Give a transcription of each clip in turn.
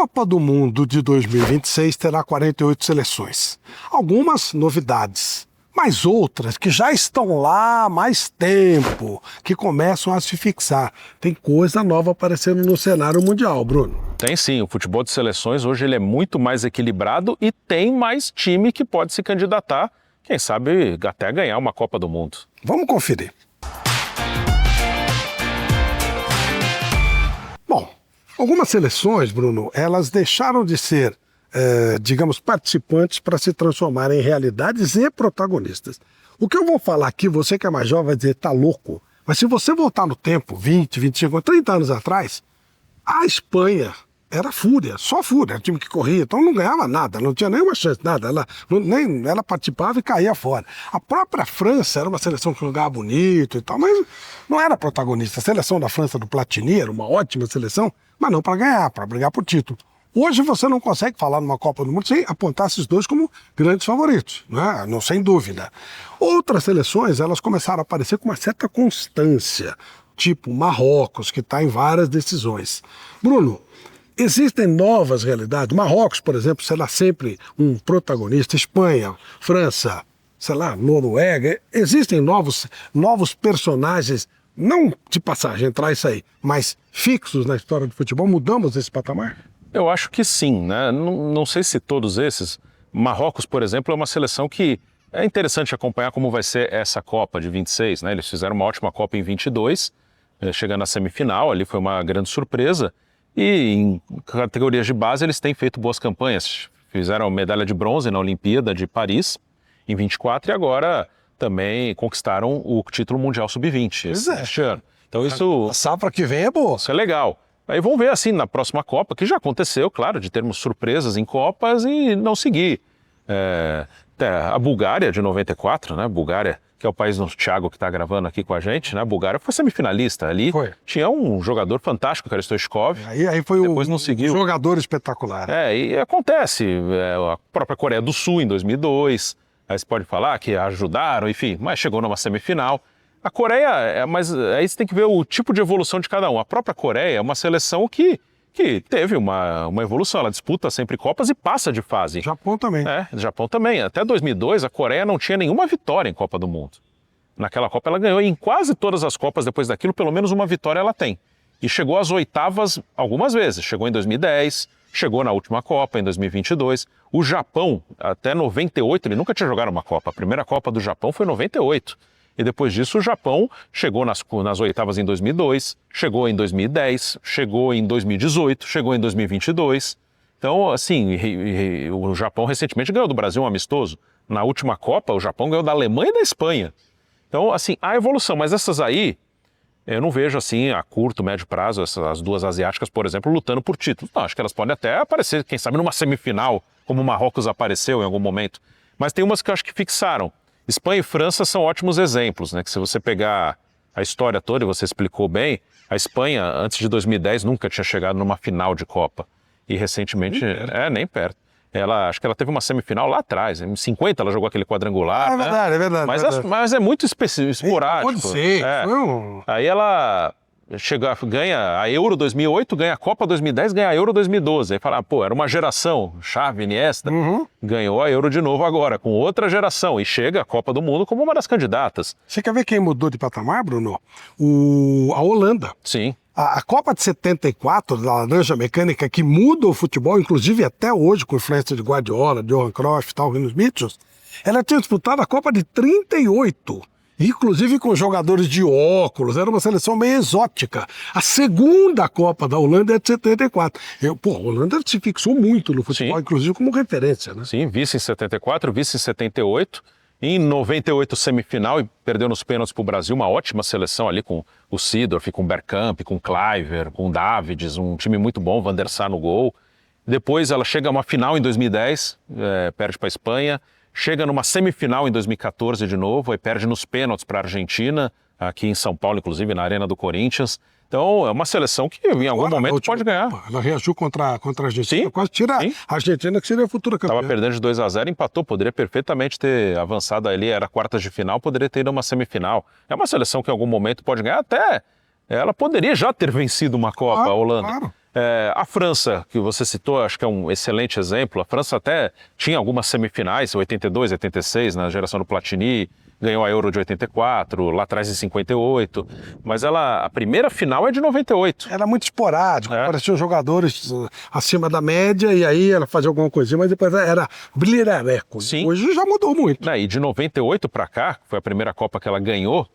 Copa do Mundo de 2026 terá 48 seleções. Algumas novidades, mas outras que já estão lá há mais tempo, que começam a se fixar. Tem coisa nova aparecendo no cenário mundial, Bruno. Tem sim, o futebol de seleções hoje ele é muito mais equilibrado e tem mais time que pode se candidatar, quem sabe até ganhar uma Copa do Mundo. Vamos conferir. Bom, algumas seleções, Bruno, elas deixaram de ser, digamos, participantes para se transformarem em realidades e protagonistas. O que eu vou falar aqui, você que é mais jovem vai dizer, tá louco, mas se você voltar no tempo, 20, 25, 30 anos atrás, a Espanha era fúria, só fúria, era um time que corria, então não ganhava nada, não tinha nenhuma chance, nada, ela participava e caía fora. A própria França era uma seleção que jogava bonito e tal, mas não era protagonista. A seleção da França do Platini era uma ótima seleção, mas não para ganhar, para brigar por título. Hoje você não consegue falar numa Copa do Mundo sem apontar esses dois como grandes favoritos, né? Não, sem dúvida. Outras seleções, elas começaram a aparecer com uma certa constância, tipo Marrocos, que está em várias decisões. Bruno, existem novas realidades. Marrocos, por exemplo, será sempre um protagonista. Espanha, França, sei lá, Noruega. Existem novos personagens, não de passagem, entrar isso aí, mas fixos na história do futebol. Mudamos esse patamar? Eu acho que sim, né? Não sei se todos esses. Marrocos, por exemplo, é uma seleção que é interessante acompanhar como vai ser essa Copa de 26, né? Eles fizeram uma ótima Copa em 22, chegando à semifinal, ali foi uma grande surpresa. E em categorias de base eles têm feito boas campanhas. Fizeram medalha de bronze na Olimpíada de Paris em 24 e agora também conquistaram o título mundial sub-20 este ano. Então isso... A safra que vem é boa. Isso é legal. Aí vamos ver assim na próxima Copa, que já aconteceu, claro, de termos surpresas em Copas e não seguir. A Bulgária de 94, né? Bulgária, que é o país do Thiago que está gravando aqui com a gente, né? A Bulgária foi semifinalista ali. Foi. Tinha um jogador fantástico, que era o Stoichkov. Aí foi depois não seguiu. Um jogador espetacular. E acontece. A própria Coreia do Sul em 2002. Aí você pode falar que ajudaram, enfim, mas chegou numa semifinal. A Coreia, mas aí você tem que ver o tipo de evolução de cada um. A própria Coreia é uma seleção que teve uma evolução, ela disputa sempre Copas e passa de fase. Japão também. Japão também. Até 2002 a Coreia não tinha nenhuma vitória em Copa do Mundo. Naquela Copa ela ganhou e em quase todas as Copas depois daquilo, pelo menos uma vitória ela tem. E chegou às oitavas algumas vezes. Chegou em 2010, chegou na última Copa em 2022. O Japão, até 98, ele nunca tinha jogado uma Copa. A primeira Copa do Japão foi em 98. E depois disso o Japão chegou nas oitavas em 2002, chegou em 2010, chegou em 2018, chegou em 2022. Então, assim, o Japão recentemente ganhou do Brasil um amistoso. Na última Copa, o Japão ganhou da Alemanha e da Espanha. Então, assim, há evolução, mas essas aí, eu não vejo, assim, a curto, médio prazo, as duas asiáticas, por exemplo, lutando por títulos. Não, acho que elas podem até aparecer, quem sabe, numa semifinal, como o Marrocos apareceu em algum momento. Mas tem umas que eu acho que fixaram. Espanha e França são ótimos exemplos, né? Que se você pegar a história toda, e você explicou bem, a Espanha, antes de 2010, nunca tinha chegado numa final de Copa. E recentemente, nem perto. Acho que ela teve uma semifinal lá atrás, em 50 ela jogou aquele quadrangular. É verdade, né? É verdade. Mas é muito esporádico. Pode ser. Aí ela ganha a Euro 2008, ganha a Copa 2010, ganha a Euro 2012. Aí fala, era uma geração, Xavi, Iniesta, ganhou a Euro de novo agora, com outra geração, e chega a Copa do Mundo como uma das candidatas. Você quer ver quem mudou de patamar, Bruno? A Holanda. Sim. A Copa de 74, da Laranja Mecânica, que muda o futebol, inclusive até hoje, com influência de Guardiola, de Johan Cruyff e tal, nos Mitchells, ela tinha disputado a Copa de 38, inclusive com jogadores de óculos, era uma seleção meio exótica. A segunda Copa da Holanda é de 74. A Holanda se fixou muito no futebol, inclusive como referência, né? Sim, vice em 74, vice em 78, em 98 semifinal e perdeu nos pênaltis para o Brasil, uma ótima seleção ali com o Seedorf, com o Bergkamp, com o Kluivert, com o Davids, um time muito bom, Van der Sar no gol. Depois ela chega a uma final em 2010, perde para a Espanha, chega numa semifinal em 2014 de novo, aí perde nos pênaltis para a Argentina, aqui em São Paulo, inclusive, na Arena do Corinthians. Então, é uma seleção que em algum momento pode ganhar. Ela reagiu contra a Argentina, sim, quase tira a Argentina, que seria a futura campeã. Estava perdendo de 2-0, empatou, poderia perfeitamente ter avançado ali, era quartas de final, poderia ter ido a uma semifinal. É uma seleção que em algum momento pode ganhar, até ela poderia já ter vencido uma Copa, a Holanda. Claro. A França, que você citou, acho que é um excelente exemplo. A França até tinha algumas semifinais, 82, 86, na geração do Platini, ganhou a Euro de 84, lá atrás em 58, mas a primeira final é de 98. Era muito esporádico, pareciam jogadores acima da média, e aí ela fazia alguma coisinha, mas depois era brilhareco. Sim. Hoje já mudou muito. E de 98 para cá, que foi a primeira Copa que ela ganhou,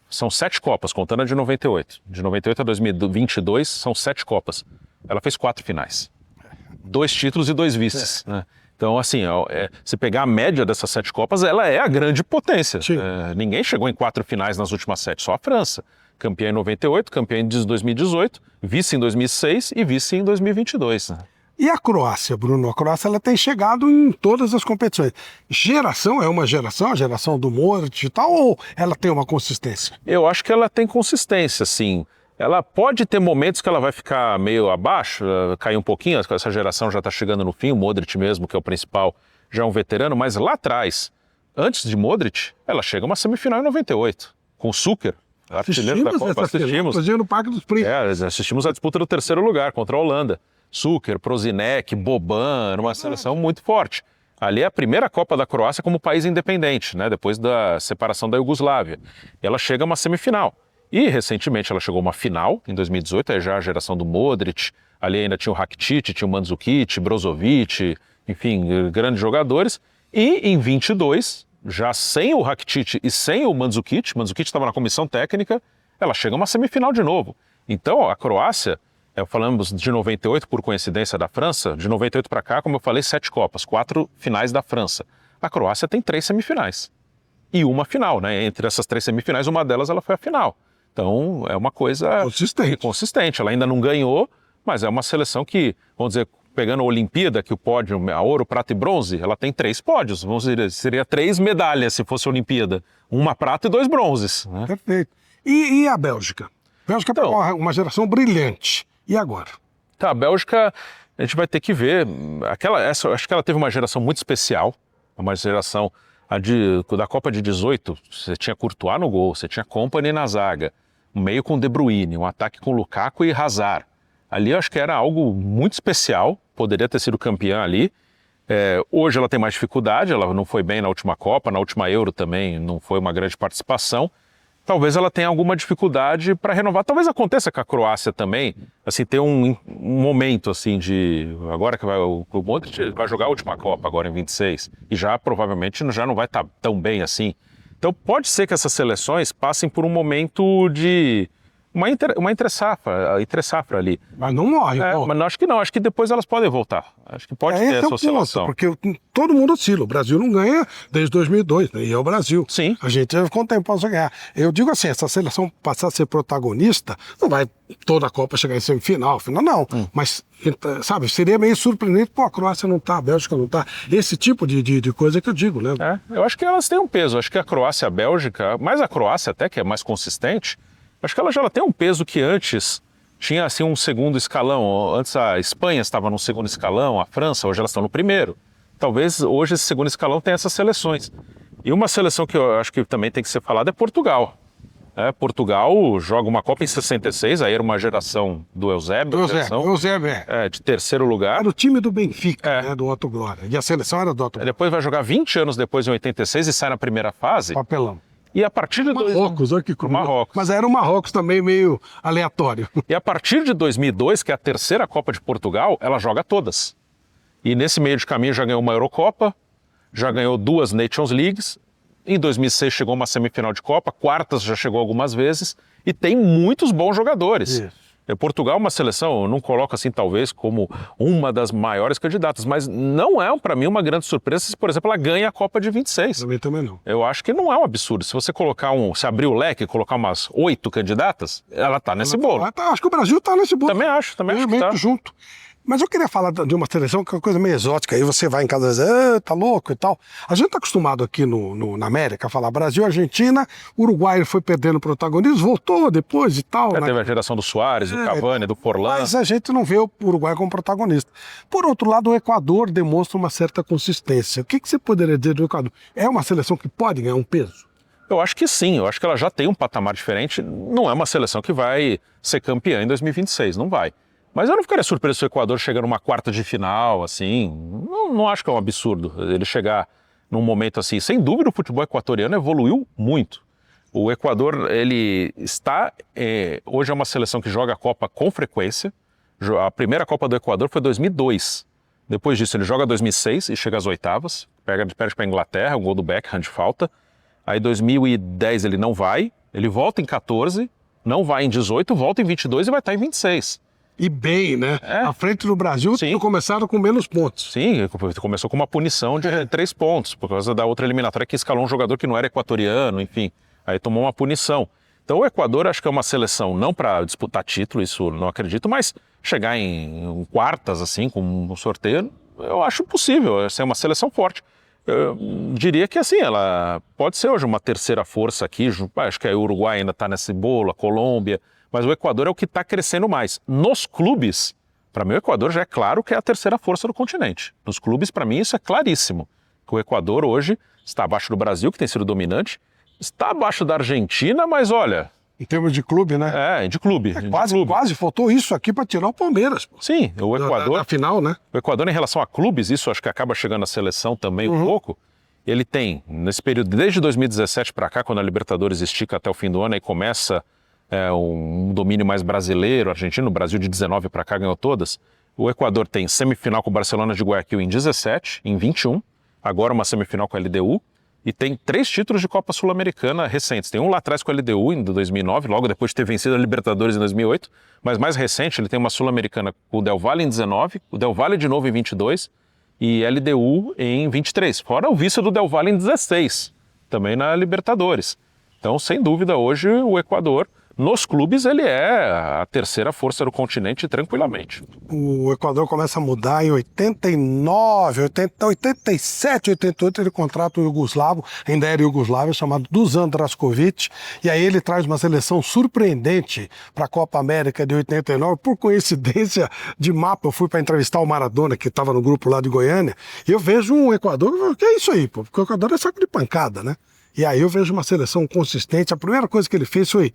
são 7 Copas, contando a de 98. De 98 a 2022, são 7 Copas. Ela fez 4 finais. 2 títulos e 2 vices, né? Então, assim, se pegar a média dessas 7 Copas, ela é a grande potência. Ninguém chegou em 4 finais nas últimas 7, só a França. Campeã em 98, campeã em 2018, vice em 2006 e vice em 2022. Né? E a Croácia, Bruno? A Croácia ela tem chegado em todas as competições. Geração é uma geração, a geração do Modric e tal, ou ela tem uma consistência? Eu acho que ela tem consistência, sim. Ela pode ter momentos que ela vai ficar meio abaixo, cair um pouquinho, essa geração já está chegando no fim, o Modric mesmo, que é o principal, já é um veterano, mas lá atrás, antes de Modric, ela chega a uma semifinal em 98, com o Suker, artilheiro da Copa. Assistimos no Parque dos Príncipes. Assistimos a disputa do 3º lugar contra a Holanda. Suker, Prozinec, Boban, uma seleção muito forte. Ali é a primeira Copa da Croácia como país independente, né, depois da separação da Iugoslávia. E ela chega a uma semifinal. E, recentemente, ela chegou a uma final, em 2018, aí já a geração do Modric, ali ainda tinha o Rakitic, tinha o Mandzukic, Brozovic, enfim, grandes jogadores. E, em 22, já sem o Rakitic e sem o Mandzukic estava na comissão técnica, ela chega a uma semifinal de novo. Então, a Croácia, falamos de 98, por coincidência, da França, de 98 para cá, como eu falei, 7 Copas, 4 finais da França. A Croácia tem 3 semifinais. E uma final, né? Entre essas 3 semifinais, uma delas ela foi a final. Então, é uma coisa consistente. Ela ainda não ganhou, mas é uma seleção que, vamos dizer, pegando a Olimpíada, que o pódio, a ouro, prata e bronze, ela tem 3 pódios. Vamos dizer, seria 3 medalhas se fosse a Olimpíada. 1 prata e 2 bronzes. Né? Perfeito. E a Bélgica? A Bélgica é uma geração brilhante. E agora? A Bélgica, a gente vai ter que ver. Acho que ela teve uma geração muito especial, uma geração... da Copa de 18, você tinha Courtois no gol, você tinha Kompany na zaga, um meio com De Bruyne, um ataque com Lukaku e Hazard. Ali eu acho que era algo muito especial, poderia ter sido campeã ali. Hoje ela tem mais dificuldade, ela não foi bem na última Copa, na última Euro também não foi uma grande participação. Talvez ela tenha alguma dificuldade para renovar. Talvez aconteça com a Croácia também, assim, ter um momento assim de... Agora que o Modric vai jogar a última Copa, agora em 26, e já provavelmente já não vai estar tão bem assim. Então pode ser que essas seleções passem por um momento de... uma entre-safra ali. Mas não morre. Mas acho que não, acho que depois elas podem voltar. Acho que pode ter essa oscilação. Porque todo mundo oscila. O Brasil não ganha desde 2002, né? E é o Brasil. Sim. A gente ficou um tempo para ganhar. Eu digo assim, essa seleção passar a ser protagonista, não vai toda a Copa chegar em semifinal, final não. Mas, sabe, seria meio surpreendente, a Croácia não tá, a Bélgica não tá. Esse tipo de coisa que eu digo, né? Eu acho que elas têm um peso. Acho que a Croácia e a Bélgica, mais a Croácia até, que é mais consistente, acho que ela já tem um peso que antes tinha assim um segundo escalão. Antes a Espanha estava no segundo escalão, a França, hoje elas estão no primeiro. Talvez hoje esse segundo escalão tenha essas seleções. E uma seleção que eu acho que também tem que ser falada é Portugal. Portugal joga uma Copa em 66, aí era uma geração do Eusébio. Eusébio, de 3º lugar. Era o time do Benfica, né, do Otto Glória. E a seleção era do Otto Glória. Depois vai jogar 20 anos depois, em 86, e sai na primeira fase. Papelão. E a partir de... Marrocos, olha que coisa. Marrocos. Mas era o Marrocos também meio aleatório. E a partir de 2002, que é a 3ª Copa de Portugal, ela joga todas. E nesse meio de caminho já ganhou uma Eurocopa, já ganhou 2 Nations Leagues, em 2006 chegou uma semifinal de Copa, quartas já chegou algumas vezes, e tem muitos bons jogadores. Isso. Portugal é uma seleção, eu não coloco assim talvez como uma das maiores candidatas, mas não é para mim uma grande surpresa se, por exemplo, ela ganha a Copa de 26. Também não. Eu acho que não é um absurdo. Se você colocar se abrir o leque e colocar umas 8 candidatas, ela tá nesse bolo. Acho que o Brasil tá nesse bolo. Também acho que tá. Junto. Mas eu queria falar de uma seleção que é uma coisa meio exótica. Aí você vai em casa e diz, tá louco e tal. A gente tá acostumado aqui na América a falar Brasil, Argentina, Uruguai foi perdendo protagonismo, voltou depois e tal. Teve a geração do Suárez, do Cavani, do Forlan. Mas a gente não vê o Uruguai como protagonista. Por outro lado, o Equador demonstra uma certa consistência. O que você poderia dizer do Equador? É uma seleção que pode ganhar um peso? Eu acho que sim, eu acho que ela já tem um patamar diferente. Não é uma seleção que vai ser campeã em 2026, não vai. Mas eu não ficaria surpreso se o Equador chegar numa quarta de final, assim. Não acho que é um absurdo ele chegar num momento assim. Sem dúvida, o futebol equatoriano evoluiu muito. O Equador, ele está... hoje é uma seleção que joga a Copa com frequência. A primeira Copa do Equador foi 2002. Depois disso, ele joga 2006 e chega às oitavas. Perde para a Inglaterra, o gol do Beckham de falta. Aí 2010 ele não vai. Ele volta em 14, não vai em 18, volta em 22 e vai estar em 26. E bem, né? À frente do Brasil, começaram com menos pontos. Sim, começou com uma punição de 3 pontos, por causa da outra eliminatória que escalou um jogador que não era equatoriano, enfim. Aí tomou uma punição. Então o Equador acho que é uma seleção não para disputar título, isso não acredito, mas chegar em quartas, assim, com um sorteio, eu acho possível, ser uma seleção forte. Eu diria que assim, ela pode ser hoje uma terceira força aqui, acho que a Uruguai ainda está nesse bolo, a Colômbia, mas o Equador é o que está crescendo mais. Nos clubes, para mim o Equador já é claro que é a terceira força do continente. Nos clubes, para mim, isso é claríssimo. Que o Equador hoje está abaixo do Brasil, que tem sido dominante, está abaixo da Argentina, mas olha... Em termos de clube, né? De clube. Quase faltou isso aqui para tirar o Palmeiras. Pô. Sim, o Equador... Na final, né? O Equador, em relação a clubes, isso acho que acaba chegando à seleção também um pouco. Ele tem, nesse período, desde 2017 para cá, quando a Libertadores estica até o fim do ano, aí começa um domínio mais brasileiro, argentino, o Brasil de 19 para cá ganhou todas. O Equador tem semifinal com o Barcelona de Guayaquil em 17, em 21, agora uma semifinal com a LDU, e tem 3 títulos de Copa Sul-Americana recentes. Tem um lá atrás com a LDU em 2009, logo depois de ter vencido a Libertadores em 2008, mas mais recente ele tem uma Sul-Americana com o Del Valle em 19, o Del Valle de novo em 22 e LDU em 23, fora o vice do Del Valle em 16, também na Libertadores. Então, sem dúvida, hoje o Equador, nos clubes, ele é a terceira força do continente tranquilamente. O Equador começa a mudar em 89, 87, 88, ele contrata o iugoslavo, ainda era iugoslavo, chamado Dusan Drašković, e aí ele traz uma seleção surpreendente para a Copa América de 89. Por coincidência de mapa, eu fui para entrevistar o Maradona, que estava no grupo lá de Goiânia, e eu vejo um Equador, que é isso aí, pô? Porque o Equador é saco de pancada, né? E aí eu vejo uma seleção consistente. A primeira coisa que ele fez foi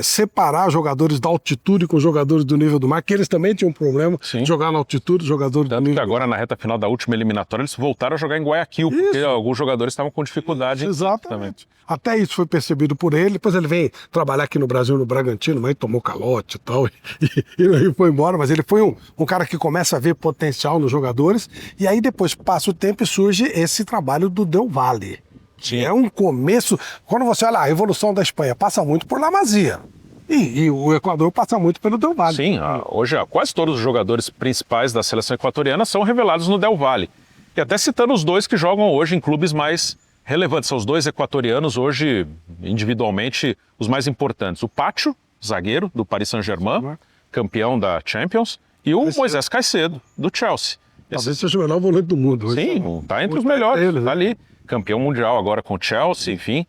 separar jogadores da altitude com jogadores do nível do mar, que eles também tinham um problema de jogar na altitude, jogadores do nível do mar. Agora, na reta final da última eliminatória, eles voltaram a jogar em Guayaquil, porque alguns jogadores estavam com dificuldade. Exatamente. Até isso foi percebido por ele. Depois ele vem trabalhar aqui no Brasil, no Bragantino, mas tomou calote e tal, e foi embora. Mas ele foi um cara que começa a ver potencial nos jogadores, e aí depois passa o tempo e surge esse trabalho do Del Valle. Sim. É um começo. Quando você olha a evolução da Espanha, passa muito por La Masia. E o Equador passa muito pelo Del Valle. Sim, hoje quase todos os jogadores principais da seleção equatoriana são revelados no Del Valle. E até citando os dois que jogam hoje em clubes mais relevantes. São os dois equatorianos hoje, individualmente, os mais importantes. O Pacho, zagueiro do Paris Saint-Germain, campeão da Champions, e o Moisés Caicedo, do Chelsea. Talvez seja o melhor volante do mundo. Sim, está entre os melhores, está ali. Campeão mundial agora com o Chelsea, enfim,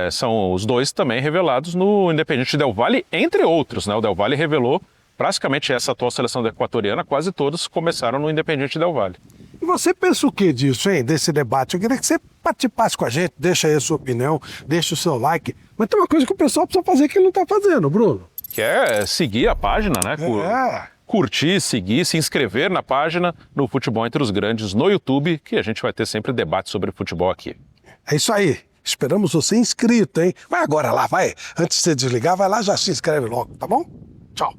são os dois também revelados no Independiente Del Valle, entre outros, né? O Del Valle revelou praticamente essa atual seleção equatoriana, quase todos começaram no Independiente Del Valle. E você pensa o que disso, hein, desse debate? Eu queria que você participasse com a gente, deixa aí a sua opinião, deixa o seu like, mas tem uma coisa que o pessoal precisa fazer que ele não está fazendo, Bruno. Que é seguir a página, né? Curtir, seguir, se inscrever na página no Futebol Entre os Grandes no YouTube, que a gente vai ter sempre debate sobre futebol aqui. É isso aí. Esperamos você inscrito, hein? Vai agora lá, vai. Antes de você desligar, vai lá, já se inscreve logo, tá bom? Tchau.